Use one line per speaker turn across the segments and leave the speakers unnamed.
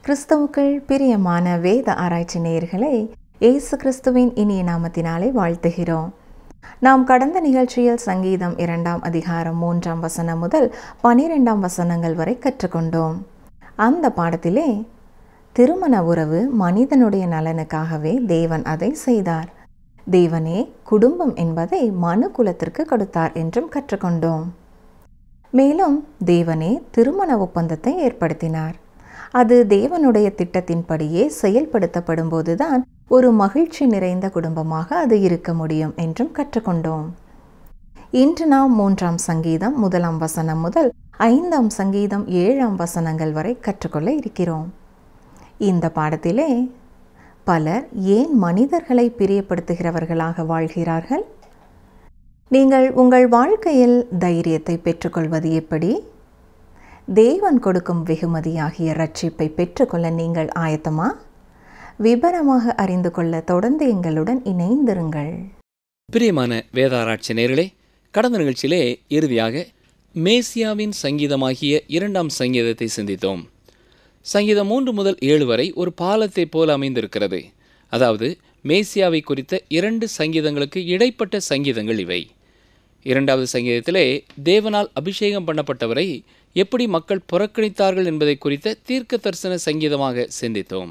கிறிஸ்துவுக்குள் பிரியமான வேத ஆராய்ச்சி நேயர்களை இயேசு கிறிஸ்துவின் இனிய நாமத்தினாலே வாழ்த்துகிறோம். நாம் கடந்த நிகழ்ச்சியில் சங்கீதம் 2ஆம் அதிகாரம் 3ஆம் வசனம் முதல் 12ஆம் வசனங்கள் வரை கற்றுக்கொண்டோம். அந்த பாடத்திலே திருமண உறவு மனிதனுடைய நலனுக்காகவே தேவன் அதை செய்தார், தேவனே குடும்பம் என்பதை மனு குலத்திற்கு கொடுத்தார் என்றும் கற்றுக்கொண்டோம். மேலும் தேவனே திருமண ஒப்பந்தத்தை ஏற்படுத்தினார். அது தேவனுடைய திட்டத்தின்படியே செயல்படுத்தப்படும் போதுதான் ஒரு மகிழ்ச்சி நிறைந்த குடும்பமாக அது இருக்க முடியும் என்றும் கற்றுக்கொண்டோம். இன்று நாம் 3ஆம் சங்கீதம் 1ஆம் வசனம் முதல் 5ஆம் சங்கீதம் 7ஆம் வசனங்கள் வரை கற்றுக்கொள்ள இருக்கிறோம். இந்த பாடத்திலே பலர் ஏன் மனிதர்களை பிரியப்படுத்துகிறவர்களாக வாழ்கிறார்கள்? நீங்கள் உங்கள் வாழ்க்கையில் தைரியத்தை பெற்றுக்கொள்வது எப்படி? தேவன் கொடுக்கும் வெகுமதியாகிய ரட்சிப்பை பெற்றுக்கொள்ள நீங்கள் ஆயத்தமா? விபரமாக அறிந்து கொள்ள தொடர்ந்து எங்களுடன் இணைந்திருங்கள்.
பிரியமான வேதாராய்ச்சி நேயர்களே, கடந்த நிகழ்ச்சியிலே இறுதியாக மேசியாவின் சங்கீதமாகிய 2ஆம் சங்கீதத்தை சிந்தித்தோம். சங்கீதம் 3 முதல் 7 வரை ஒரு பாலத்தை போல அமைந்திருக்கிறது. அதாவது மேசியாவை குறித்த 2 சங்கீதங்களுக்கு இடைப்பட்ட சங்கீதங்கள் இவை. 2வது சங்கீதத்திலே தேவனால் அபிஷேகம் பண்ணப்பட்டவரை எப்படி மக்கள் புறக்கணித்தார்கள் என்பதை குறித்த தீர்க்க தரிசன சங்கீதமாக சிந்தித்தோம்.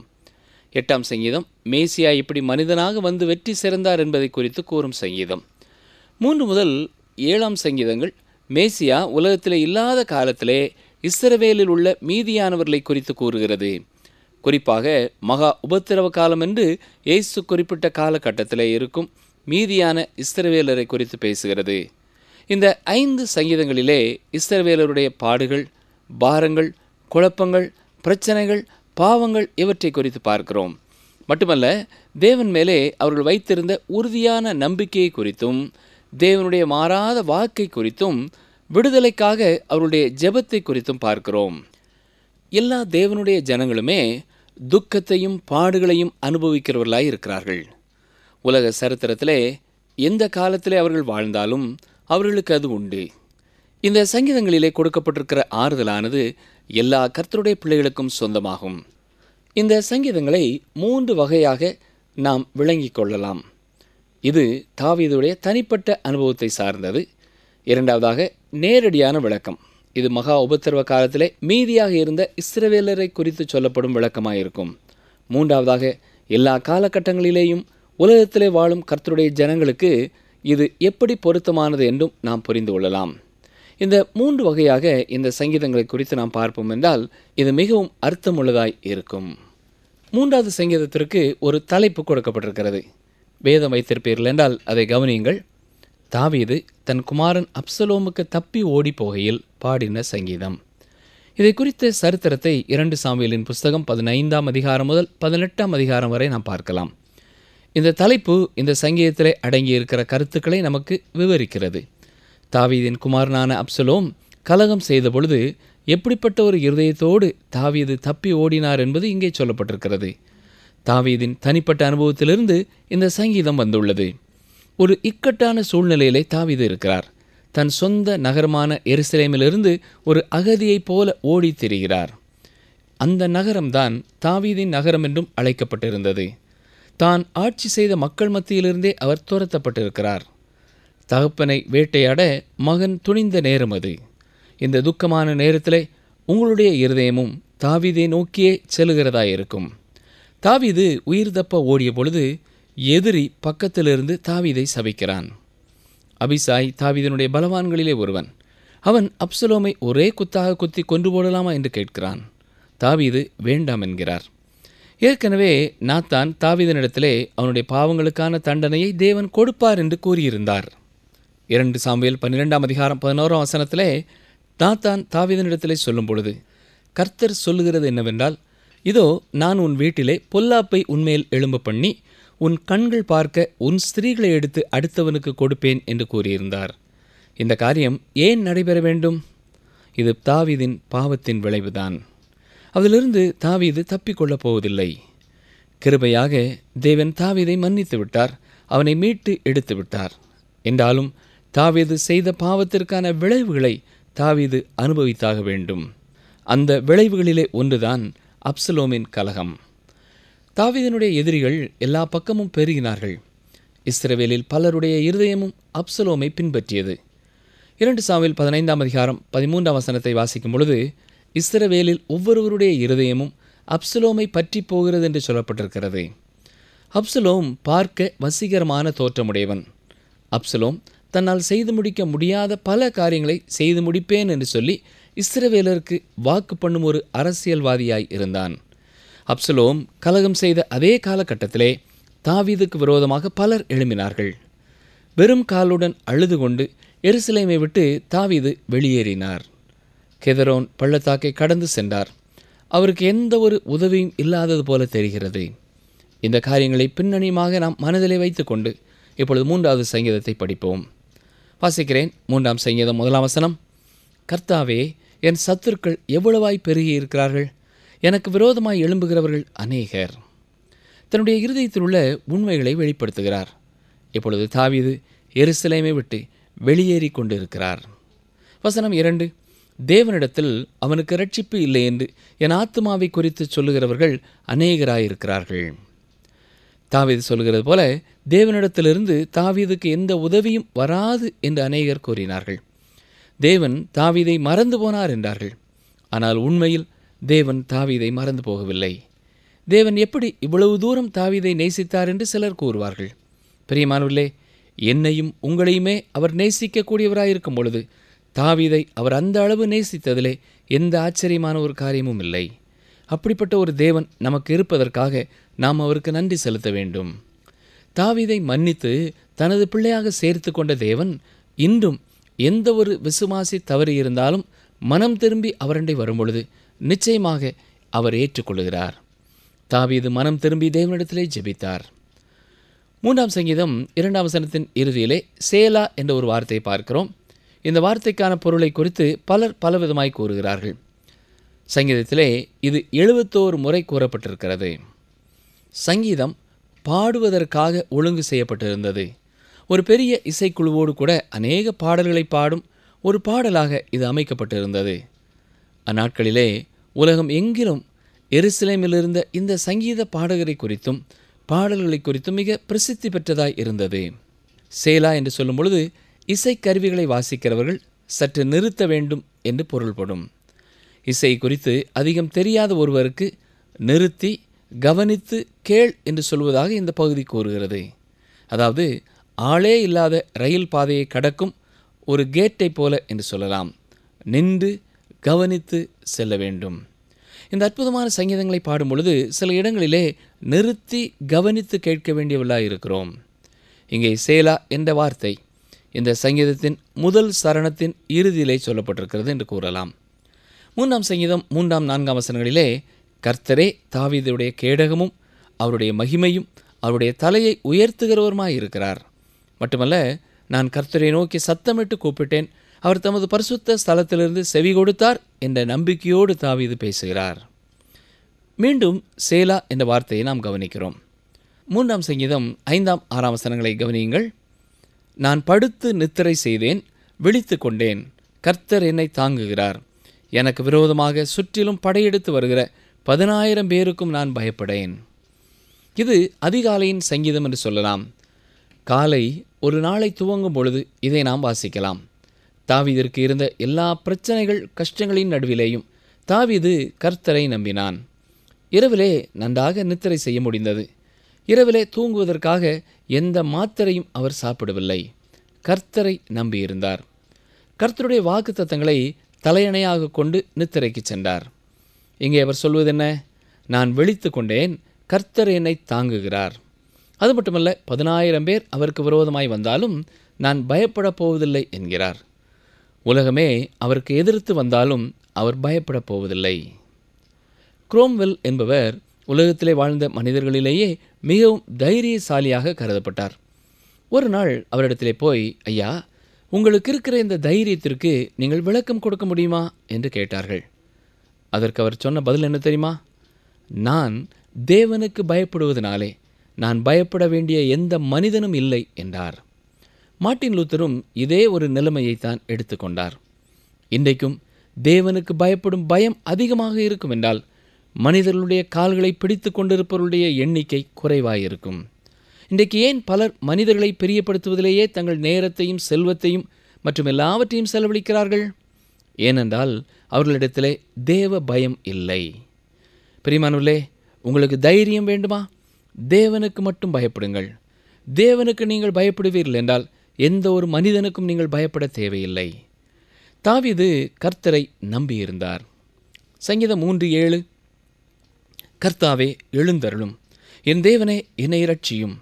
8ஆம் சங்கீதம் மேசியா இப்படி மனிதனாக வந்து வெற்றி சிறந்தார் என்பதை குறித்து கூறும் சங்கீதம். 3 முதல் 7ஆம் சங்கீதங்கள் மேசியா உலகத்திலே இல்லாத காலத்திலே இஸ்ரவேலில் உள்ள மீதியானவர்களை குறித்து கூறுகிறது. குறிப்பாக மகா உபத்திரவ காலம் என்று இயேசு குறிப்பிட்ட காலகட்டத்திலே இருக்கும் மீதியான இஸ்ரவேலரை குறித்து பேசுகிறது. இந்த 5 சங்கீதங்களிலே இஸ்ரவேலருடைய பாடுகள், பாரங்கள், குழப்பங்கள், பிரச்சனைகள், பாவங்கள் இவற்றை குறித்து பார்க்கிறோம். மட்டுமல்ல, தேவன் மேலே அவர்கள் வைத்திருந்த உறுதியான நம்பிக்கையை குறித்தும், தேவனுடைய மாறாத வாக்கை குறித்தும், விடுதலைக்காக அவருடைய ஜெபத்தை குறித்தும் பார்க்கிறோம். எல்லா தேவனுடைய ஜனங்களுமே துக்கத்தையும் பாடுகளையும் அனுபவிக்கிறவர்களாய் இருக்கிறார்கள். உலக சரித்திரத்திலே எந்த காலத்திலே அவர்கள் வாழ்ந்தாலும் அவர்களுக்கு அது உண்டு. இந்த சங்கீதங்களிலே கொடுக்கப்பட்டிருக்கிற ஆறுதலானது எல்லா கர்த்தருடைய பிள்ளைகளுக்கும் சொந்தமாகும். இந்த சங்கீதங்களை 3 வகையாக நாம் விளங்கிக் கொள்ளலாம். இது தாவீதுடைய தனிப்பட்ட அனுபவத்தை சார்ந்தது. 2வதாக நேரடியான விளக்கம். இது மகா உபத்திரவ காலத்திலே மீதியாக இருந்த இஸ்ரவேலரை குறித்து சொல்லப்படும் விளக்கமாயிருக்கும். 3வதாக எல்லா காலகட்டங்களிலேயும் உலகத்திலே வாழும் கர்த்தருடைய ஜனங்களுக்கு இது எப்படி பொருத்தமானது என்றும் நாம் புரிந்து கொள்ளலாம். இந்த 3 வகையாக இந்த சங்கீதங்களை குறித்து நாம் பார்ப்போம் என்றால் இது மிகவும் அர்த்தமுள்ளதாய் இருக்கும். 3வது சங்கீதத்திற்கு ஒரு தலைப்பு கொடுக்கப்பட்டிருக்கிறது. வேதம் வைத்திருப்பீர்கள் என்றால் அதை கவனியுங்கள். தாவீது தன் குமாரன் அப்சலோமுக்கு தப்பி ஓடி போகையில் பாடின சங்கீதம். இதை குறித்த சரித்திரத்தை 2 சாமுவேலின் புஸ்தகம் 15ஆம் அதிகாரம் முதல் 18ஆம் அதிகாரம் வரை நாம் பார்க்கலாம். இந்த தலைப்பு இந்த சங்கீதத்திலே அடங்கியிருக்கிற கருத்துக்களை நமக்கு விவரிக்கிறது. தாவீதின் குமாரனான அப்சலோம் கலகம் செய்த பொழுது எப்படிப்பட்ட ஒரு இருதயத்தோடு தாவீது தப்பி ஓடினார் என்பது இங்கே சொல்லப்பட்டிருக்கிறது. தாவீதின் தனிப்பட்ட அனுபவத்திலிருந்து இந்த சங்கீதம் வந்துள்ளது. ஒரு இக்கட்டான சூழ்நிலையிலே தாவீது இருக்கிறார். தன் சொந்த நகரமான எருசலேமிலிருந்து ஒரு அகதியைப் போல ஓடி திரிகிறார். அந்த நகரம்தான் தாவீதின் நகரம் என்றும் அழைக்கப்பட்டிருந்தது. தான் ஆட்சி செய்த மக்கள் மத்தியிலிருந்தே அவர் துரத்தப்பட்டிருக்கிறார். தகப்பனை வேட்டையாட மகன் துணிந்த நேரம் அது. இந்த துக்கமான நேரத்திலே உங்களுடைய இருதயமும் தாவீதை நோக்கியே செல்லுகிறதாயிருக்கும். தாவீது உயிர் தப்ப ஓடிய பொழுது எதிரி பக்கத்திலிருந்து தாவீதை சபிக்கிறான். அபிசாய் தாவீதனுடைய பலவான்களிலே ஒருவன். அவன் அப்சலோமை ஒரே குத்தாக குத்தி கொன்று போடலாமா என்று கேட்கிறான். தாவீது வேண்டாம் என்கிறார். ஏற்கனவே நாத்தான் தாவீதனிடத்திலே அவனுடைய பாவங்களுக்கான தண்டனையை தேவன் கொடுப்பார் என்று கூறியிருந்தார். 2 சாமுவேல் 12ஆம் அதிகாரம் 11ஆம் வசனத்திலே நாத்தான் தாவீதனிடத்திலே சொல்லும் பொழுது, கர்த்தர் சொல்லுகிறது என்னவென்றால், இதோ நான் உன் வீட்டிலே பொல்லாப்பை உன்மேல் எழும்ப பண்ணி உன் கண்கள் பார்க்க உன் ஸ்திரீகளை எடுத்து அடுத்தவனுக்கு கொடுப்பேன் என்று கூறியிருந்தார். இந்த காரியம் ஏன் நடைபெற வேண்டும்? இது தாவீதின் பாவத்தின் விளைவுதான். அதிலிருந்து தாவீது தப்பிக்கொள்ளப் போவதில்லை. கிருபையாக தேவன் தாவீதை மன்னித்து விட்டார், அவனை மீட்டு எடுத்து விட்டார். என்றாலும் தாவீது செய்த பாவத்திற்கான விளைவுகளை தாவீது அனுபவித்தாக வேண்டும். அந்த விளைவுகளிலே ஒன்றுதான் அப்சலோமின் கலகம். தாவீதினுடைய எதிரிகள் எல்லா பக்கமும் பெருகினார்கள். இஸ்ரவேலில் பலருடைய இருதயமும் அப்சலோமை பின்பற்றியது. 2 சாமுவேல் 15:13 வாசிக்கும் பொழுது, இஸ்ரவேலில் ஒவ்வொருவருடைய இருதயமும் அப்சலோமை பற்றி போகிறது என்று சொல்லப்பட்டிருக்கிறது. அப்சலோம் பார்க்க வசீகரமான தோற்றமுடையவன். அப்சலோம் தன்னால் செய்து முடிக்க முடியாத பல காரியங்களை செய்து முடிப்பேன் என்று சொல்லி இஸ்ரவேலருக்கு வாக்கு பண்ணும் ஒரு அரசியல்வாதியாய் இருந்தான். அப்சலோம் கலகம் செய்த அதே காலகட்டத்திலே தாவீதுக்கு விரோதமாக பலர் எழும்பினார்கள். வெறும் காலுடன் அழுது கொண்டு எருசலேமை விட்டு தாவீது வெளியேறினார். கெதரோன் பள்ளத்தாக்கை கடந்து சென்றார். அவருக்கு எந்த ஒரு உதவியும் இல்லாதது போல தெரிகிறது. இந்த காரியங்களை பின்னணியமாக நாம் மனதிலே வைத்துக்கொண்டு இப்பொழுது 3வது சங்கீதத்தை படிப்போம். வாசிக்கிறேன். 3ஆம் சங்கீதம் 1ஆம் வசனம். கர்த்தாவே, என் சத்துருக்கள் எவ்வளவாய் பெருகி இருக்கிறார்கள், எனக்கு விரோதமாய் எழும்புகிறவர்கள் அநேகர். தன்னுடைய இருதயத்தில் உள்ள உண்மைகளை வெளிப்படுத்துகிறார். இப்பொழுது தாவீது எருசலேமை விட்டு வெளியேறி கொண்டிருக்கிறார். வசனம் 2. தேவனிடத்தில் அவனுக்கு இரட்சிப்பு இல்லை என்று என் ஆத்துமாவை குறித்து சொல்லுகிறவர்கள் அநேகராயிருக்கிறார்கள். தாவீது சொல்லுகிறது போல தேவனிடத்திலிருந்து தாவீதுக்கு எந்த உதவியும் வராது என்று அநேகர் கூறினார்கள். தேவன் தாவீதை மறந்து போனார் என்றார்கள். ஆனால் உண்மையில் தேவன் தாவீதை மறந்து போகவில்லை. தேவன் எப்படி இவ்வளவு தூரம் தாவீதை நேசித்தார் என்று சிலர் கூறுவார்கள். பிரியமானவர்களே, என்னையும் உங்களையுமே அவர் நேசிக்கக்கூடியவராயிருக்கும் பொழுது தாவீதை அவர் அந்த அளவு நேசித்ததிலே எந்த ஆச்சரியமான ஒரு காரியமும் இல்லை. அப்படிப்பட்ட ஒரு தேவன் நமக்கு இருப்பதற்காக நாம் அவருக்கு நன்றி செலுத்த வேண்டும். தாவீதை மன்னித்து தனது பிள்ளையாக சேர்த்து கொண்ட தேவன் இன்றும் எந்த ஒரு விசுவாசி தவறி இருந்தாலும் மனம் திரும்பி அவரண்டை வரும்பொழுது நிச்சயமாக அவர் ஏற்றுக்கொள்கிறார். தாவீது மனம் திரும்பி தேவனிடத்திலே ஜெபித்தார். 3ஆம் சங்கீதம் 2ஆம் வசனத்தின் இறுதியிலே சேலா என்ற ஒரு வார்த்தையை பார்க்கிறோம். இந்த வார்த்தைக்கான பொருளை குறித்து பலர் பலவிதமாய் கூறுகிறார்கள். சங்கீதத்திலே இது 71 முறை கூறப்பட்டிருக்கிறது. சங்கீதம் பாடுவதற்காக ஒழுங்கு செய்யப்பட்டிருந்தது. ஒரு பெரிய இசைக்குழுவோடு கூட அநேக பாடல்களை பாடும் ஒரு பாடலாக இது அமைக்கப்பட்டிருந்தது. அந்நாட்களிலே உலகம் எங்கிலும் எருசலேமில் இருந்த இந்த சங்கீத பாடகரை குறித்தும் பாடல்களை குறித்தும் மிக பிரசித்தி பெற்றதாய் இருந்தது. சேலா என்று சொல்லும் பொழுது இசைக்கருவிகளை வாசிக்கிறவர்கள் சற்று நிறுத்த வேண்டும் என்று பொருள்படும். இசை குறித்து அதிகம் தெரியாத ஒருவருக்கு நிறுத்தி கவனித்து கேள் என்று சொல்வதாக இந்த பகுதி கூறுகிறது. அதாவது ஆளே இல்லாத ரயில் பாதையை கடக்கும் ஒரு கேட்டை போல என்று சொல்லலாம். நின்று கவனித்து செல்ல வேண்டும். இந்த அற்புதமான சங்கீதங்களை பாடும் பொழுது சில இடங்களிலே நிறுத்தி கவனித்து கேட்க வேண்டியவர்களாக இருக்கிறோம். இங்கே சேலா என்ற வார்த்தை இந்த சங்கீதத்தின் முதல் சரணத்தின் இறுதியிலே சொல்லப்பட்டிருக்கிறது என்று கூறலாம். 3ஆம் சங்கீதம் 3ஆம் 4ஆம் வசனங்களிலே கர்த்தரே தாவீதுடைய கேடகமும் அவருடைய மகிமையும் அவருடைய தலையை உயர்த்துகிறவருமாயிருக்கிறார். மட்டுமல்ல, நான் கர்த்தரை நோக்கி சத்தமிட்டு கூப்பிட்டேன், அவர் தமது பரிசுத்த ஸ்தலத்திலிருந்து செவி கொடுத்தார் என்ற நம்பிக்கையோடு தாவீது பேசுகிறார். மீண்டும் சேலா என்ற வார்த்தையை நாம் கவனிக்கிறோம். 3ஆம் சங்கீதம் 5ஆம் 6ஆம் வசனங்களை கவனியுங்கள். நான் படுத்து நித்திரை செய்தேன், விழித்து கொண்டேன், கர்த்தர் என்னை தாங்குகிறார், எனக்கு விரோதமாக சுற்றிலும் படையெடுத்து வருகிற 10,000 பேருக்கும் நான் பயப்படேன். இது அதிகாலையின் சங்கீதம் என்று சொல்லலாம். காலை ஒரு நாளை துவங்கும் பொழுது இதை நாம் வாசிக்கலாம். தாவீதிற்கு இருந்த எல்லா பிரச்சனைகள் கஷ்டங்களின் நடுவிலேயும் தாவீது கர்த்தரை நம்பினான். இரவிலே நன்றாக நித்திரை செய்ய முடிந்தது. இரவிலே தூங்குவதற்காக எந்த மாத்திரையும் அவர் சாப்பிடவில்லை. கர்த்தரை நம்பியிருந்தார். கர்த்தருடைய வாக்குத்தத்தங்களை தலையணையாக கொண்டு நித்திரைக்கு சென்றார். இங்கே அவர் சொல்வது என்ன? நான் விழித்து கொண்டேன், கர்த்தர் என்னை தாங்குகிறார். அது மட்டுமல்ல, 10,000 பேர் அவருக்கு விரோதமாய் வந்தாலும் நான் பயப்படப் போவதில்லை என்கிறார். உலகமே அவருக்கு எதிர்த்து வந்தாலும் அவர் பயப்படப் போவதில்லை. குரோம்வெல் என்பவர் உலகத்திலே வாழ்ந்த மனிதர்களிலேயே மிகவும் தைரியசாலியாக கருதப்பட்டார். ஒரு நாள் அவரிடத்திலே போய், ஐயா, உங்களுக்கு இருக்கிற இந்த தைரியத்திற்கு நீங்கள் விளக்கம் கொடுக்க முடியுமா என்று கேட்டார்கள். அதற்கு அவர் சொன்ன பதில் என்ன தெரியுமா? நான் தேவனுக்கு பயப்படுவதனாலே நான் பயப்பட வேண்டிய எந்த மனிதனும் இல்லை என்றார். மார்ட்டின் லூத்தரும் இதே ஒரு நிலைமையைத்தான் எடுத்துக்கொண்டார். இன்றைக்கும் தேவனுக்கு பயப்படும் பயம் அதிகமாக இருக்கும் என்றால் மனிதர்களுடைய கால்களை பிடித்து கொண்டிருப்பவருடைய எண்ணிக்கை குறைவாயிருக்கும். இன்றைக்கு ஏன் பலர் மனிதர்களை பிரியப்படுத்துவதிலேயே தங்கள் நேரத்தையும் செல்வத்தையும் மற்றும் எல்லாவற்றையும் செலவழிக்கிறார்கள்? ஏனென்றால் அவர்களிடத்திலே தேவ பயம் இல்லை. பிரியமானவர்களே, உங்களுக்கு தைரியம் வேண்டுமா? தேவனுக்கு மட்டும் பயப்படுங்கள். தேவனுக்கு நீங்கள் பயப்படுவீர்கள் என்றால் எந்த ஒரு மனிதனுக்கும் நீங்கள் பயப்பட தேவையில்லை. தாவீது கர்த்தரை நம்பியிருந்தார். சங்கீதம் 3:7, கர்த்தாவே எழுந்தருளும், என் தேவனே என்னை இரட்சியும்,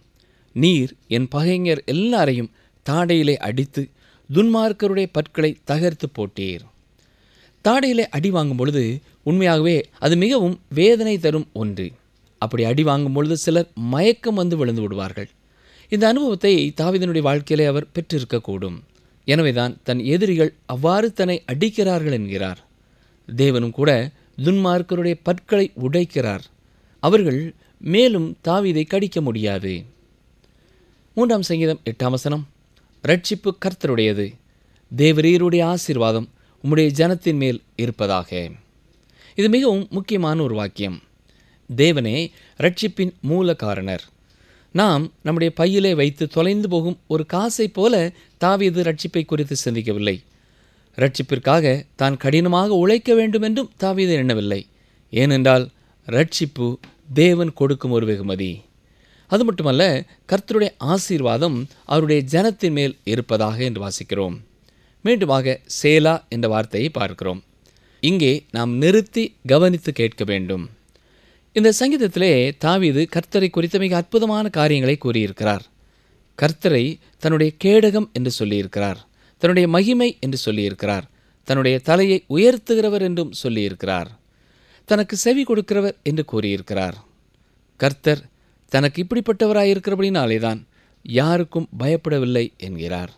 நீர் என் பகைஞர் எல்லாரையும் தாடையிலே அடித்து துன்மார்க்கருடைய பற்களை தகர்த்து போட்டீர். தாடையிலே அடி வாங்கும் பொழுது உண்மையாகவே அது மிகவும் வேதனை தரும் ஒன்று. அப்படி அடி வாங்கும் பொழுது சிலர் மயக்கம் வந்து விழுந்து விடுவார்கள். இந்த அனுபவத்தை தாவீதினுடைய வாழ்க்கையிலே அவர் பெற்றிருக்கக்கூடும். எனவேதான் தன் எதிரிகள் அவ்வாறு தன்னை அடிக்கிறார்கள் என்கிறார். தேவனும் கூட துன்மார்க்கருடைய பற்களை உடைக்கிறார். அவர்கள் மேலும் தாவீதை கடிக்க முடியாது. 3 சங்கீதம் 8 ரட்சிப்பு கர்த்தருடையது, தேவரீருடைய ஆசீர்வாதம் உம்முடைய ஜனத்தின் மேல் இருப்பதாக. இது மிகவும் முக்கியமான ஒரு வாக்கியம். தேவனே ரட்சிப்பின் மூல காரணர். நாம் நம்முடைய பையிலே வைத்து தொலைந்து போகும் ஒரு காசை போல தாவீது ரட்சிப்பை குறித்து சிந்திக்கவில்லை. ரட்சிப்பிற்காக தான் கடினமாக உழைக்க வேண்டும் என்றும் தாவீது எண்ணவில்லை. ஏனென்றால் ரட்சிப்பு தேவன் கொடுக்கும் ஒரு வெகுமதி. அது மட்டுமல்ல, கர்த்தருடைய ஆசீர்வாதம் அவருடைய ஜனத்தின் மேல் இருப்பதாக என்று வாசிக்கிறோம். மீண்டுமாக சேலா என்ற வார்த்தையை பார்க்கிறோம். இங்கே நாம் நிறுத்தி கவனித்து கேட்க வேண்டும். இந்த சங்கீதத்திலே தாவீது கர்த்தரை குறித்த மிக அற்புதமான காரியங்களை கூறியிருக்கிறார். கர்த்தரை தன்னுடைய கேடகம் என்று சொல்லியிருக்கிறார், தன்னுடைய மகிமை என்று சொல்லியிருக்கிறார், தன்னுடைய தலையை உயர்த்துகிறவர் என்றும் சொல்லியிருக்கிறார், தனக்கு செவி கொடுக்கிறவர் என்று கூறியிருக்கிறார். கர்த்தர் தனக்கு இப்படிப்பட்டவராயிருக்கிறபடினாலே தான் யாருக்கும் பயப்படவில்லை என்கிறார்.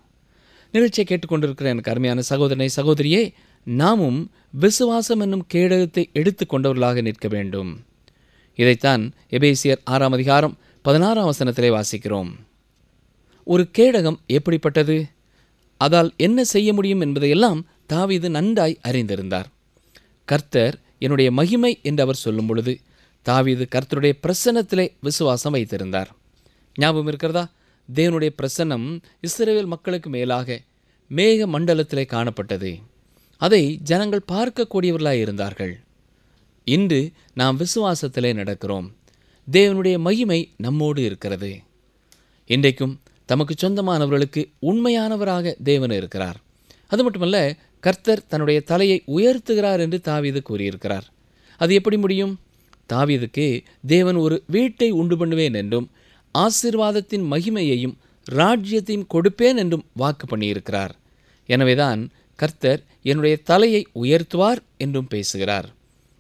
நிகழ்ச்சியை கேட்டுக்கொண்டிருக்கிற எனக்கு அருமையான சகோதரனை சகோதரியே, நாமும் விசுவாசம் என்னும் கேடகத்தை எடுத்து கொண்டவர்களாக நிற்க வேண்டும். இதைத்தான் எபேசியர் 6:16 வாசிக்கிறோம். ஒரு கேடகம் எப்படிப்பட்டது, அதால் என்ன செய்ய முடியும் என்பதையெல்லாம் தாவீது நன்றாய் அறிந்திருந்தார். கர்த்தர் என்னுடைய மகிமை என்று அவர் சொல்லும் பொழுது தாவீது கர்த்தருடைய பிரசன்னத்திலே விசுவாசம் வைத்திருந்தார். ஞாபகம் இருக்கிறதா? தேவனுடைய பிரசன்னம் இஸ்ரவேல் மக்களுக்கு மேலாக மேக மண்டலத்திலே காணப்பட்டது. அதை ஜனங்கள் பார்க்கக்கூடியவர்களாய் இருந்தார்கள். இன்று நாம் விசுவாசத்திலே நடக்கிறோம். தேவனுடைய மகிமை நம்மோடு இருக்கிறது. இன்றைக்கும் தமக்கு சொந்தமானவர்களுக்கு உண்மையானவராக தேவன் இருக்கிறார். அது மட்டுமல்ல, கர்த்தர் தன்னுடைய தலையை உயர்த்துகிறார் என்று தாவீது கூறியிருக்கிறார். அது எப்படி முடியும்? தாவீதுக்கு தேவன் ஒரு வீட்டை உண்டு பண்ணுவேன் என்றும் ஆசீர்வாதத்தின் மகிமையையும் ராஜ்யத்தையும் கொடுப்பேன் என்றும் வாக்கு பண்ணியிருக்கிறார். எனவேதான் கர்த்தர் என்னுடைய தலையை உயர்த்துவார் என்றும் பேசுகிறார்.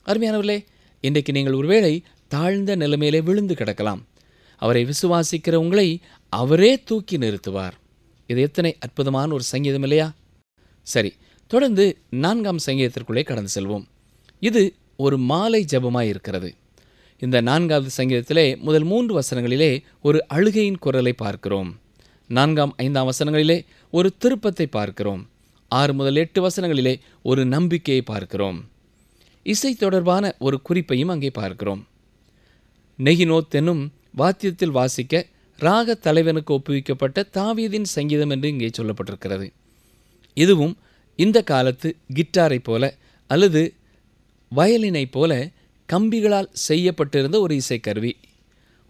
அருமையானவர்களே, இன்றைக்கு நீங்கள் ஒருவேளை தாழ்ந்த நிலைமையிலே விழுந்து கிடக்கலாம். அவரை விசுவாசிக்கிற உங்களை அவரே தூக்கி நிறுத்துவார். இது எத்தனை அற்புதமான ஒரு சங்கீதம் இல்லையா? சரி, தொடர்ந்து 4 சங்கீதத்திற்குள்ளே கடந்து செல்வோம். இது ஒரு மாலை ஜெபமாய் இருக்கிறது. இந்த 4வது சங்கீதத்திலே முதல் 3 வசனங்களிலே ஒரு அழுகையின் குரலை பார்க்கிறோம். 4, 5 வசனங்களிலே ஒரு திருப்பத்தை பார்க்கிறோம். 6 முதல் 8 வசனங்களிலே ஒரு நம்பிக்கையை பார்க்கிறோம். இசை தொடர்பான ஒரு குறிப்பையும் அங்கே பார்க்கிறோம். நெகினோத் என்னும் வாத்தியத்தில் வாசிக்க ராக தலைவனுக்கு ஒப்புவிக்கப்பட்ட தாவீதின் சங்கீதம் என்று இங்கே சொல்லப்பட்டிருக்கிறது. இதுவும் இந்த காலத்து கிட்டாரை போல அல்லது வயலினை போல கம்பிகளால் செய்யப்பட்டிருந்த ஒரு இசைக்கருவி.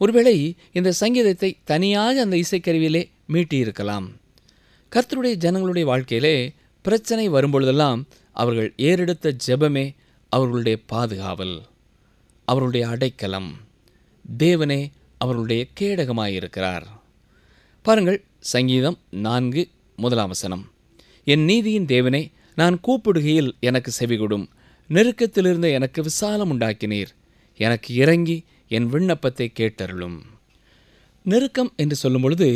ஒருவேளை இந்த சங்கீதத்தை தனியாக அந்த இசைக்கருவியிலே மீட்டியிருக்கலாம். கர்த்தருடைய ஜனங்களுடைய வாழ்க்கையிலே பிரச்சனை வரும்பொழுதெல்லாம் அவர்கள் ஏறெடுத்த ஜெபமே அவர்களுடைய பாதுகாவல், அவர்களுடைய அடைக்கலம். தேவனே அவர்களுடைய கேடகமாயிருக்கிறார். பாருங்கள், சங்கீதம் 4:1 என் நீதியின் தேவனே, நான் கூப்பிடுகையில் எனக்கு செவிகொடும், நெருக்கத்திலிருந்து எனக்கு விசாலம் உண்டாக்கினீர், எனக்கு இறங்கி என் விண்ணப்பத்தை கேட்டருளும். நெருக்கம் என்று சொல்லும் பொழுது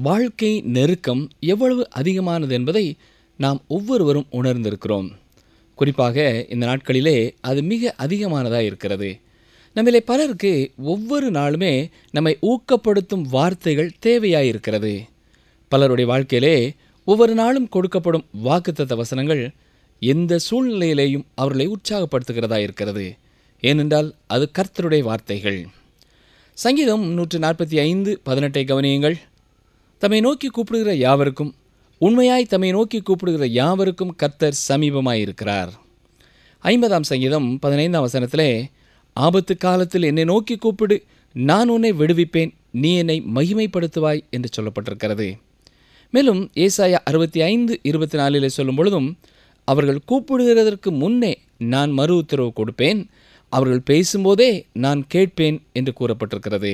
வாழ்க்கை நெருக்கம் எவ்வளவு அதிகமானது என்பதை நாம் ஒவ்வொருவரும் உணர்ந்திருக்கிறோம். குறிப்பாக இந்த நாட்களிலே அது மிக அதிகமானதாக இருக்கிறது. நம்மிலே பலருக்கு ஒவ்வொரு நாளுமே நம்மை ஊக்கப்படுத்தும் வார்த்தைகள் தேவையாயிருக்கிறது. பலருடைய வாழ்க்கையிலே ஒவ்வொரு நாளும் கொடுக்கப்படும் வாக்குத்தத்த வசனங்கள் எந்த சூழ்நிலையிலேயும் அவர்களை உற்சாகப்படுத்துகிறதா இருக்கிறது. ஏனென்றால் அது கர்த்தருடைய வார்த்தைகள். சங்கீதம் 145:18 கவனியுங்கள். தம்மை நோக்கி கூப்பிடுகிற யாவருக்கும், உண்மையாய் தம்மை நோக்கி கூப்பிடுகிற யாவருக்கும் கர்த்தர் சமீபமாயிருக்கிறார். 50ஆம் சங்கீதம் 15ஆம் வசனத்திலே, ஆபத்து காலத்தில் என்னை நோக்கி கூப்பிடு, நான் உன்னை விடுவிப்பேன், நீ என்னை மகிமைப்படுத்துவாய் என்று சொல்லப்பட்டிருக்கிறது. மேலும் ஏசாயா 65:24 சொல்லும் பொழுதும், அவர்கள் கூப்பிடுகிறதற்கு முன்னே நான் மறு உத்தரவு கொடுப்பேன், அவர்கள் பேசும்போதே நான் கேட்பேன் என்று கூறப்பட்டிருக்கிறது.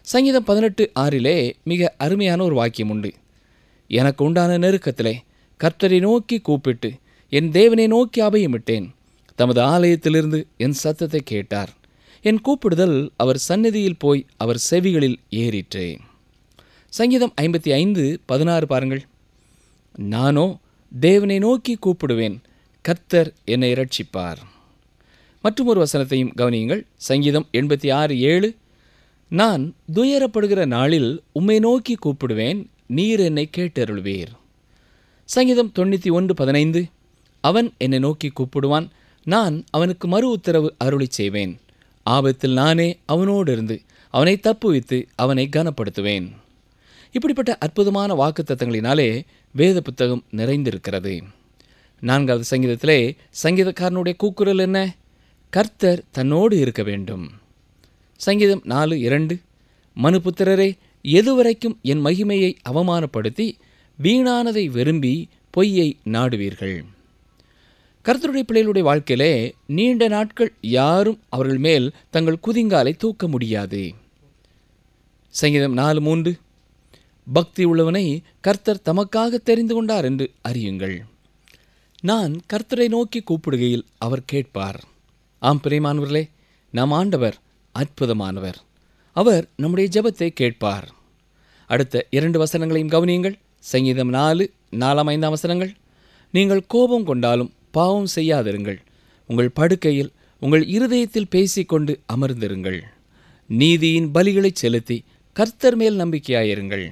சங்கீதம் 18:6 மிக அருமையான ஒரு வாக்கியம் உண்டு. எனக்கு உண்டான நெருக்கத்திலே கர்த்தரை நோக்கி கூப்பிட்டு என் தேவனை நோக்கி அபயமிட்டேன். தமது ஆலயத்திலிருந்து என் சத்தத்தை கேட்டார். என் கூப்பிடுதல் அவர் சந்நிதியில் போய் அவர் செவிகளில் ஏறிற்று. சங்கீதம் 55:16 பாருங்கள். நானோ தேவனை நோக்கி கூப்பிடுவேன், கர்த்தர் என்னை இரட்சிப்பார். மற்றும் ஒரு வசனத்தையும் கவனியுங்கள். சங்கீதம் 86:7, நான் துயரப்படுகிற நாளில் உம்மை நோக்கி கூப்பிடுவேன், நீர் என்னை கேட்டருள்வீர். சங்கீதம் 91:15, அவன் என்னை நோக்கி கூப்பிடுவான், நான் அவனுக்கு மறு உத்தரவு அருளி செய்வேன். ஆபத்தில் நானே அவனோடு இருந்து அவனை தப்புவித்து அவனை கனப்படுத்துவேன். இப்படிப்பட்ட அற்புதமான வாக்குத்தத்தங்களினாலே வேத புத்தகம் நிறைந்திருக்கிறது. 4வது சங்கீதத்திலே சங்கீதக்காரனுடைய கூக்குரல் என்ன? கர்த்தர் தன்னோடு இருக்க வேண்டும். சங்கீதம் 4:2, மனுபுத்திரரே, எதுவரைக்கும் என் மகிமையை அவமானப்படுத்தி வீணானதை விரும்பி பொய்யை நாடுவீர்கள்? கர்த்தருடைய பிள்ளைகளுடைய வாழ்க்கையிலே நீண்ட நாட்கள் யாரும் அவர்கள் மேல் தங்கள் குதிங்காலை தூக்க முடியாது. சங்கீதம் 4:3, பக்தி உள்ளவனை கர்த்தர் தமக்காக தெரிந்து கொண்டார் என்று அறியுங்கள். நான் கர்த்தரை நோக்கி கூப்பிடுகையில் அவர் கேட்பார். ஆம் பிரியமானவர்களே, நம் ஆண்டவர் அற்புதமானவர். அவர் நம்முடைய ஜெபத்தை கேட்பார். அடுத்த 2 வசனங்களையும் கவனியுங்கள். சங்கீதம் 4:4-5 வசனங்கள். நீங்கள் கோபம் கொண்டாலும் பாவம் செய்யாதிருங்கள். உங்கள் படுக்கையில் உங்கள் இருதயத்தில் பேசிக்கொண்டு அமர்ந்திருங்கள். நீதியின் பலிகளை செலுத்தி கர்த்தர் மேல் நம்பிக்கையாயிருங்கள்.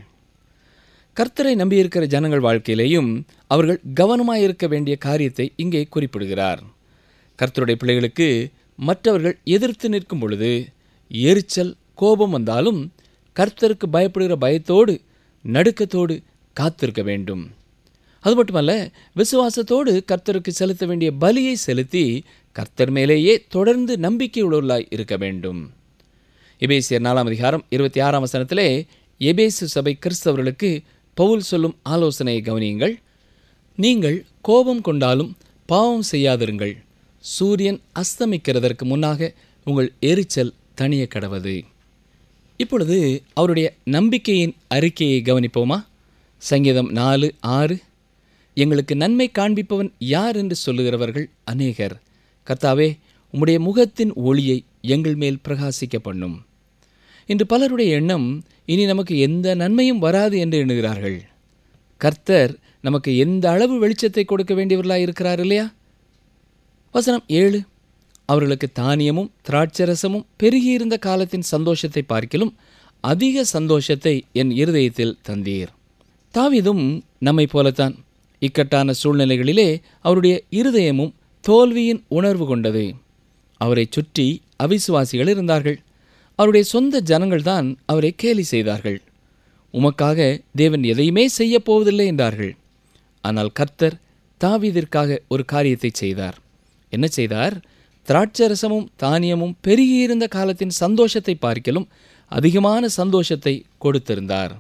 கர்த்தரை நம்பியிருக்கிற ஜனங்கள் வாழ்க்கையிலேயும் அவர்கள் கவனமாயிருக்க வேண்டிய காரியத்தை இங்கே குறிப்பிடுகிறார். கர்த்தருடைய பிள்ளைகளுக்கு மற்றவர்கள் எதிர்த்து நிற்கும் பொழுது எரிச்சல், கோபம் வந்தாலும் கர்த்தருக்கு பயப்படுகிற பயத்தோடு நடுக்கத்தோடு காத்திருக்க வேண்டும். அது மட்டுமல்ல, விசுவாசத்தோடு கர்த்தருக்கு செலுத்த வேண்டிய பலியை செலுத்தி கர்த்தர் மேலேயே தொடர்ந்து நம்பிக்கை உள்ளவர்களாய் இருக்க வேண்டும். எபேசியர் 4:26 வசனத்திலே எபேசு சபை கிறிஸ்தவர்களுக்கு பவுல் சொல்லும் ஆலோசனையை கவனியுங்கள். நீங்கள் கோபம் கொண்டாலும் பாவம் செய்யாதிருங்கள். சூரியன் அஸ்தமிக்கிறதற்கு முன்னாக உங்கள் எரிச்சல் தணிய கடவது. இப்பொழுது அவருடைய நம்பிக்கையின் அறிக்கையை கவனிப்போமா? சங்கீதம் 4:6, எங்களுக்கு நன்மை காண்பிப்பவன் யார் என்று சொல்லுகிறவர்கள் அநேகர். கர்த்தாவே, உம்முடைய முகத்தின் ஒளியை எங்கள் மேல் பிரகாசிக்க பண்ணும். இன்று பலருடைய எண்ணம், இனி நமக்கு எந்த நன்மையும் வராது என்று எண்ணுகிறார்கள். கர்த்தர் நமக்கு எந்த அளவு வெளிச்சத்தை கொடுக்க வேண்டியவர்களாக இருக்கிறார் இல்லையா? வசனம் 7, அவர்களுக்கு தானியமும் திராட்சரசமும் பெருகியிருந்த காலத்தின் சந்தோஷத்தை பார்க்கிலும் அதிக சந்தோஷத்தை என் இருதயத்தில் தந்தீர். தாவீதும் நம்மை போலத்தான். இக்கட்டான சூழ்நிலைகளிலே அவருடைய இருதயமும் தோல்வியின் உணர்வு கொண்டது. அவரை சுற்றி அவிசுவாசிகள் இருந்தார்கள். அவருடைய சொந்த ஜனங்கள்தான் அவரை கேலி செய்தார்கள். உமக்காக தேவன் எதையுமே செய்ய போவதில்லை என்றார்கள். ஆனால் கர்த்தர் தாவீதிற்காக ஒரு காரியத்தை செய்தார். என்ன செய்தார்? திராட்சரசமும் தானியமும் பெருகியிருந்த காலத்தின் சந்தோஷத்தை பார்க்கிலும் அதிகமான சந்தோஷத்தை கொடுத்திருந்தார்.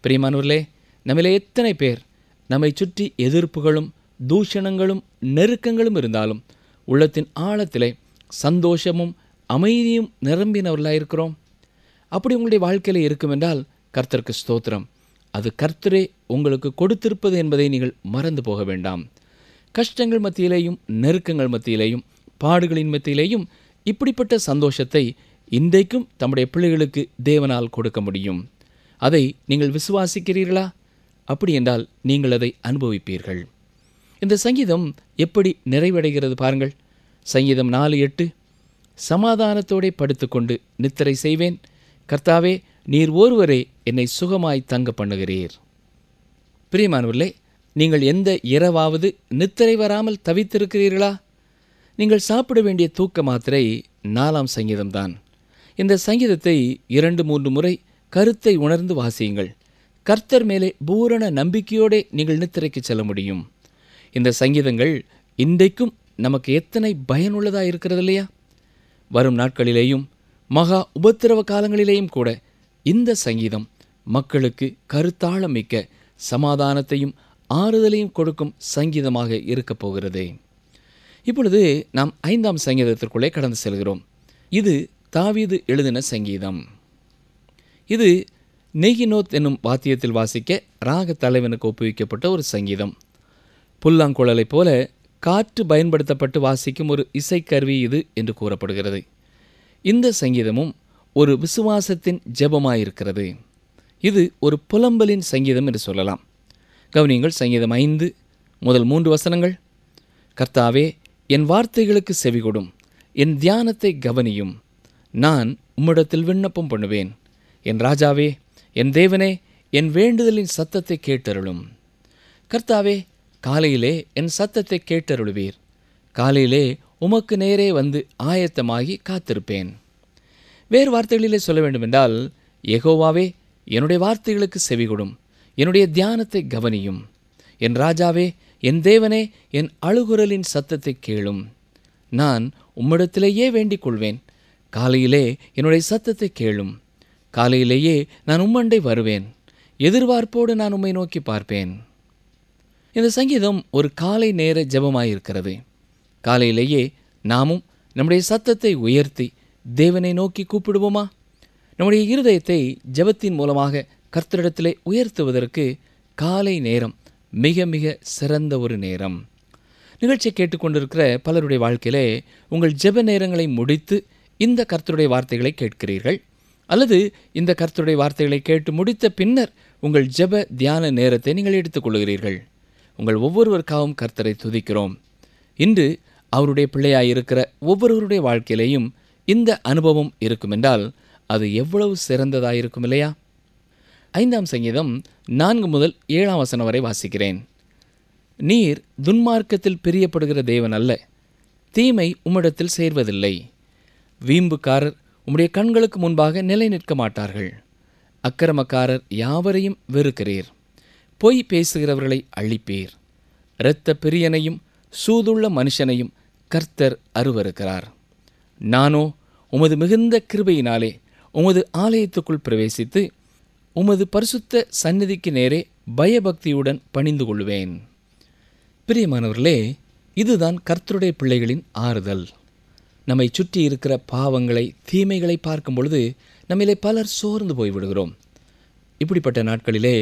பிரியமானவர்களே, நம்மிலே எத்தனை பேர் நம்மை சுற்றி எதிர்ப்புகளும் தூஷணங்களும் நெருக்கங்களும் இருந்தாலும் உள்ளத்தின் ஆழத்திலே சந்தோஷமும் அமைதியும் நிரம்பினவர்களாயிருக்கிறோம்? அப்படி உங்களுடைய வாழ்க்கையில் இருக்கும் என்றால் கர்த்தருக்கு ஸ்தோத்திரம். அது கர்த்தரே உங்களுக்கு கொடுத்திருப்பது என்பதை நீங்கள் மறந்து போக வேண்டாம். கஷ்டங்கள் மத்தியிலேயும் நெருக்கங்கள் மத்தியிலேயும் பாடுகளின் மத்தியிலேயும் இப்படிப்பட்ட சந்தோஷத்தை இன்றைக்கும் தம்முடைய பிள்ளைகளுக்கு தேவனால் கொடுக்க முடியும். அதை நீங்கள் விசுவாசிக்கிறீர்களா? அப்படி என்றால் நீங்கள் அதை அனுபவிப்பீர்கள். இந்த சங்கீதம் எப்படி நிறைவடைகிறது பாருங்கள். சங்கீதம் 4:8, சமாதானத்தோടെ படுத்துக்கொண்டு நித்திரை செய்வேன். கர்த்தாவே, நீர் ஒருவரே என்னை சுகமாய் தங்க பண்ணுகிறீர். பிரியமானவர்களே, நீங்கள் எந்த இரவாவது நித்திரை வராமல் தவித்திருக்கிறீர்களா? நீங்கள் சாப்பிட வேண்டிய தூக்க மாத்திரை 4ஆம் சங்கீதம்தான். இந்த சங்கீதத்தை 2-3 முறை கருத்தை உணர்ந்து வாசியுங்கள். கர்த்தர் மேலே பூரண நம்பிக்கையோடு நீங்கள் நித்திரைக்கு செல்ல முடியும். இந்த சங்கீதங்கள் இன்றைக்கும் நமக்கு எத்தனை பயனுள்ளதாக இருக்கிறது இல்லையா? வரும் நாட்களிலேயும் மகா உபத்திரவ காலங்களிலேயும் கூட இந்த சங்கீதம் மக்களுக்கு கருத்தாழம் மிக்க சமாதானத்தையும் ஆறுதலையும் கொடுக்கும் சங்கீதமாக இருக்கப் போகிறது. இப்பொழுது நாம் 5ஆம் சங்கீதத்திற்குள்ளே கடந்து செல்கிறோம். இது தாவீது எழுதின சங்கீதம். இது நெகினோத் என்னும் வாத்தியத்தில் வாசிக்க ராக தலைவனுக்கு ஒப்புவிக்கப்பட்ட ஒரு சங்கீதம். புல்லாங்குழலைப் போல காற்று பயன்படுத்தப்பட்டு வாசிக்கும் ஒரு இசைக்கருவி இது என்று கூறப்படுகிறது. இந்த சங்கீதமும் ஒரு விசுவாசத்தின் ஜெபமாயிருக்கிறது. இது ஒரு புலம்பலின் சங்கீதம் என்று சொல்லலாம். கவனியுங்கள், சங்கீதம் 5 முதல் 3 வசனங்கள். கர்த்தாவே, என் வார்த்தைகளுக்கு செவிகொடும், என் தியானத்தை கவனியும். நான் உம்மிடத்தில் விண்ணப்பம் பண்ணுவேன். என் ராஜாவே, என் தேவனே, என் வேண்டுதலின் சத்தத்தை கேட்டருளும். கர்த்தாவே, காலையிலே என் சத்தத்தை கேட்டருளுவீர். காலையிலே உமக்கு நேரே வந்து ஆயத்தமாகி காத்திருப்பேன். வேறு வார்த்தைகளிலே சொல்ல வேண்டுமென்றால், யெகோவாவே, என்னுடைய வார்த்தைகளுக்கு செவிகொடும், என்னுடைய தியானத்தை கவனியும். என் ராஜாவே, என் தேவனே, என் அழுகுரலின் சத்தத்தை கேளும். நான் உம்மிடத்திலேயே வேண்டிக் கொள்வேன். காலையிலே என்னுடைய சத்தத்தை கேளும். காலையிலேயே நான் உம்மண்டை வருவேன். எதிர்பார்ப்போடு நான் உம்மை நோக்கி பார்ப்பேன். இந்த சங்கீதம் ஒரு காலை நேர ஜெபமாயிருக்கிறது. காலையிலேயே நாமும் நம்முடைய சத்தத்தை உயர்த்தி தேவனை நோக்கி கூப்பிடுவோமா? நம்முடைய இருதயத்தை ஜெபத்தின் மூலமாக கர்த்தரிடத்திலே உயர்த்துவதற்கு காலை நேரம் மிக மிக சிறந்த ஒரு நேரம். நிகழ்ச்சியை கேட்டுக்கொண்டிருக்கிற பலருடைய வாழ்க்கையிலே உங்கள் ஜெப நேரங்களை முடித்து இந்த கர்த்தருடைய வார்த்தைகளை கேட்கிறீர்கள், அல்லது இந்த கர்த்தருடைய வார்த்தைகளை கேட்டு முடித்த பின்னர் உங்கள் ஜெப தியான நேரத்தை நீங்கள் எடுத்துக்கொள்கிறீர்கள். உங்கள் ஒவ்வொருவருக்காகவும் கர்த்தரை துதிக்கிறோம். இன்று அவருடைய பிள்ளையாயிருக்கிற ஒவ்வொருவருடைய வாழ்க்கையிலேயும் இந்த அனுபவம் இருக்குமென்றால் அது எவ்வளவு சிறந்ததாயிருக்கும் இல்லையா? 5ஆம் சங்கீதம் 4 முதல் 7ஆம் வசனம் வரை வாசிக்கிறேன். நீர் துன்மார்க்கத்தில் பிரியப்படுகிற தேவன் அல்ல, தீமை உம்மிடத்தில் சேர்வதில்லை. வீம்புக்காரர் உம்முடைய கண்களுக்கு முன்பாக நிலை நிற்க மாட்டார்கள். அக்கிரமக்காரர் யாவரையும் வெறுக்கிறீர். பொய் பேசுகிறவர்களை அழிப்பீர். இரத்த பிரியனையும் சூதுள்ள மனுஷனையும் கர்த்தர் அருவருக்கிறார். நானோ உமது மிகுந்த கிருபையினாலே உமது ஆலயத்துக்குள் பிரவேசித்து உமது பரிசுத்த சந்நிதிக்கு நேரே பயபக்தியுடன் பணிந்து கொள்வேன். பிரியமானவர்களே, இதுதான் கர்த்தருடைய பிள்ளைகளின் ஆறுதல். நம்மை சுற்றி இருக்கிற பாவங்களை, தீமைகளை பார்க்கும் பொழுது நம்மிலே பலர் சோர்ந்து போய்விடுகிறோம். இப்படிப்பட்ட நாட்களிலே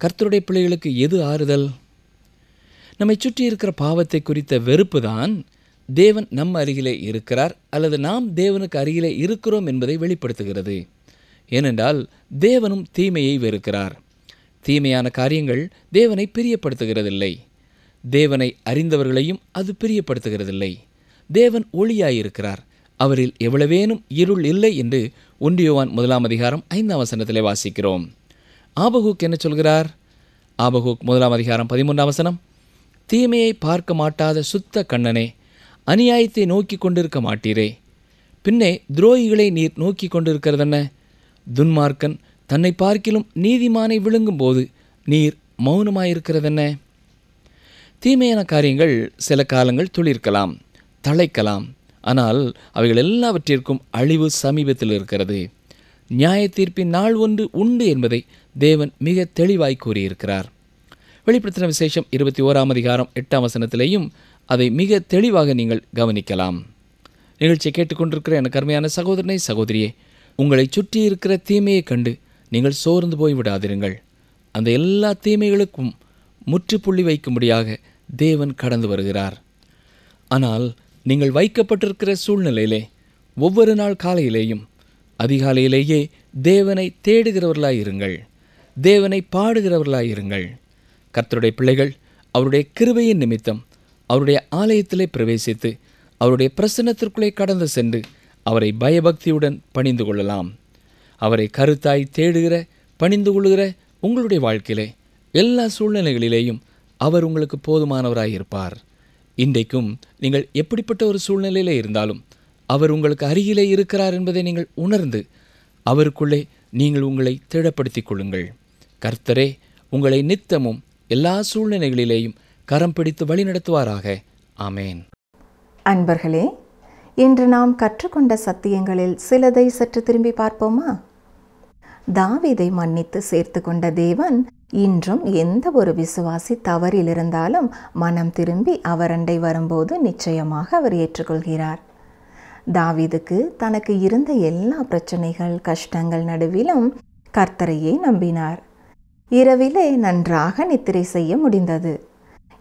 கர்த்தருடைய பிள்ளைகளுக்கு எது ஆறுதல்? நம்மை சுற்றி இருக்கிற பாவத்தை குறித்த வெறுப்பு தான் தேவன் நம் அருகிலே இருக்கிறார் அல்லது நாம் தேவனுக்கு அருகிலே இருக்கிறோம் என்பதை வெளிப்படுத்துகிறது. ஏனென்றால் தேவனும் தீமையை வெறுக்கிறார். தீமையான காரியங்கள் தேவனை பிரியப்படுத்துகிறதில்லை. தேவனை அறிந்தவர்களையும் அது பிரியப்படுத்துகிறதில்லை. தேவன் ஒளியாயிருக்கிறார், அவரில் எவ்வளவேனும் இருள் இல்லை என்று 1 யோவான் 1ஆம் அதிகாரம் 5ஆம் வசனத்திலே வாசிக்கிறோம். ஆபகூக் என்ன சொல்கிறார்? ஆபகூக் 1ஆம் அதிகாரம் 13ஆம் வசனம், தீமையை பார்க்க மாட்டாத சுத்த கண்ணனே, அநியாயத்தை நோக்கி கொண்டிருக்க மாட்டீரே. பின்னே துரோகிகளை நீர் நோக்கி கொண்டிருக்கிறதென்ன? துன்மார்க்கன் தன்னை பார்க்கிலும் நீதிமானை விழுங்கும் போது நீர் மௌனமாயிருக்கிறதென்ன? தீமையான காரியங்கள் சில காலங்கள் துளிர்க்கலாம், தழைக்கலாம். ஆனால் அவைகள் எல்லாவற்றிற்கும் அழிவு சமீபத்தில் இருக்கிறது. நியாய தீர்ப்பின் நாள் ஒன்று உண்டு என்பதை தேவன் மிக தெளிவாய் கூறியிருக்கிறார். வெளிப்படுத்தின விசேஷம் 21ஆம் அதிகாரம் 8ஆம் வசனத்திலேயும் அதை மிக தெளிவாக நீங்கள் கவனிக்கலாம். நிகழ்ச்சியை கேட்டுக்கொண்டிருக்கிற எனக்கு அருமையான சகோதரனை, சகோதரியே, உங்களை சுற்றி இருக்கிற தீமையை கண்டு நீங்கள் சோர்ந்து போய்விடாதிருங்கள். அந்த எல்லா தீமைகளுக்கும் முற்றுப்புள்ளி வைக்கும்படியாக தேவன் கடந்து வருகிறார். ஆனால் நீங்கள் வைக்கப்பட்டிருக்கிற சூழ்நிலையிலே ஒவ்வொரு நாள் காலையிலேயும் அதிகாலையிலேயே தேவனை தேடுகிறவர்களாயிருங்கள், தேவனை பாடுகிறவர்களாயிருங்கள். கர்த்தருடைய பிள்ளைகள் அவருடைய கிருபையின் நிமித்தம் அவருடைய ஆலயத்திலே பிரவேசித்து அவருடைய பிரசன்னத்திற்குள்ளே கடந்து சென்று அவரை பயபக்தியுடன் பணிந்து கொள்ளலாம். அவரை கருத்தாய் தேடுகிற, பணிந்து கொள்ளுகிற உங்களுடைய வாழ்க்கையிலே எல்லா சூழ்நிலைகளிலேயும் அவர் உங்களுக்கு போதுமானவராயிருப்பார். இன்றைக்கும் நீங்கள் எப்படிப்பட்ட ஒரு சூழ்நிலையிலே இருந்தாலும் அவர் உங்களுக்கு அருகிலே இருக்கிறார் என்பதை நீங்கள் உணர்ந்து அவருக்குள்ளே நீங்கள் உங்களை திடப்படுத்திக் கொள்ளுங்கள். கர்த்தரே உங்களை நித்தமும் எல்லா சூழ்நிலைகளிலேயும் கரம் பிடித்து வழிநடத்துவாராக. ஆமேன்.
அன்பர்களே, இன்று நாம் கற்றுக்கொண்ட சத்தியங்களில் சிலதை சற்று திரும்பி பார்ப்போமா? தாவீதை மன்னித்து சேர்த்து கொண்ட தேவன் இன்றும் எந்த ஒரு விசுவாசி தவறில் இருந்தாலும் மனம் திரும்பி அவரண்டை வரும்போது நிச்சயமாக அவர் ஏற்றுக்கொள்கிறார். தாவீதுக்கு தனக்கு இருந்த எல்லா பிரச்சனைகள் கஷ்டங்கள் நடுவிலும் கர்த்தரையே நம்பினார். இரவிலே நன்றாக நித்திரை செய்ய முடிந்தது.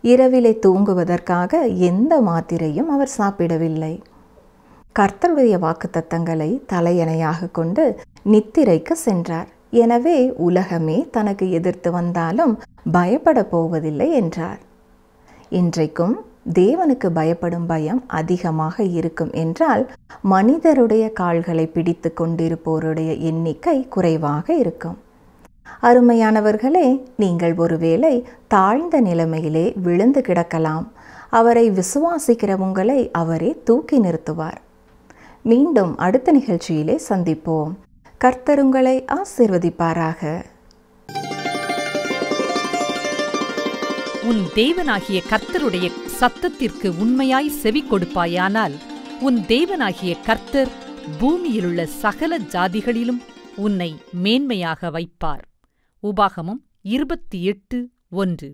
இரவிலே தூங்குவதற்காக எந்த மாத்திரையும் அவர் சாப்பிடவில்லை. கர்த்தருடைய வாக்குத்தத்தங்களை தலையணையாக கொண்டு நித்திரைக்கு சென்றார். எனவே உலகமே தனக்கு எதிர்த்து வந்தாலும் பயப்பட போவதில்லை என்றார். இன்றைக்கும் தேவனுக்கு பயப்படும் பயம் அதிகமாக இருக்கும் என்றால் மனிதருடைய கால்களை பிடித்து கொண்டிருப்போருடைய எண்ணிக்கை குறைவாக இருக்கும். அருமையானவர்களே, நீங்கள் ஒருவேளை தாழ்ந்த நிலைமையிலே விழுந்து கிடக்கலாம். அவரை விசுவாசிக்கிற உங்களை அவரே தூக்கி நிறுத்துவார். மீண்டும் அடுத்த நிகழ்ச்சியிலே சந்திப்போம். கர்த்தர் உங்களை ஆசீர்வதிப்பாராக.
உன் தேவனாகிய கர்த்தருடைய சத்தத்திற்கு உண்மையாய் செவி கொடுப்பாயானால் உன் தேவனாகிய கர்த்தர் பூமியிலுள்ள சகல ஜாதிகளிலும் உன்னை மேன்மையாக வைப்பார். உபாகமம் 28:1.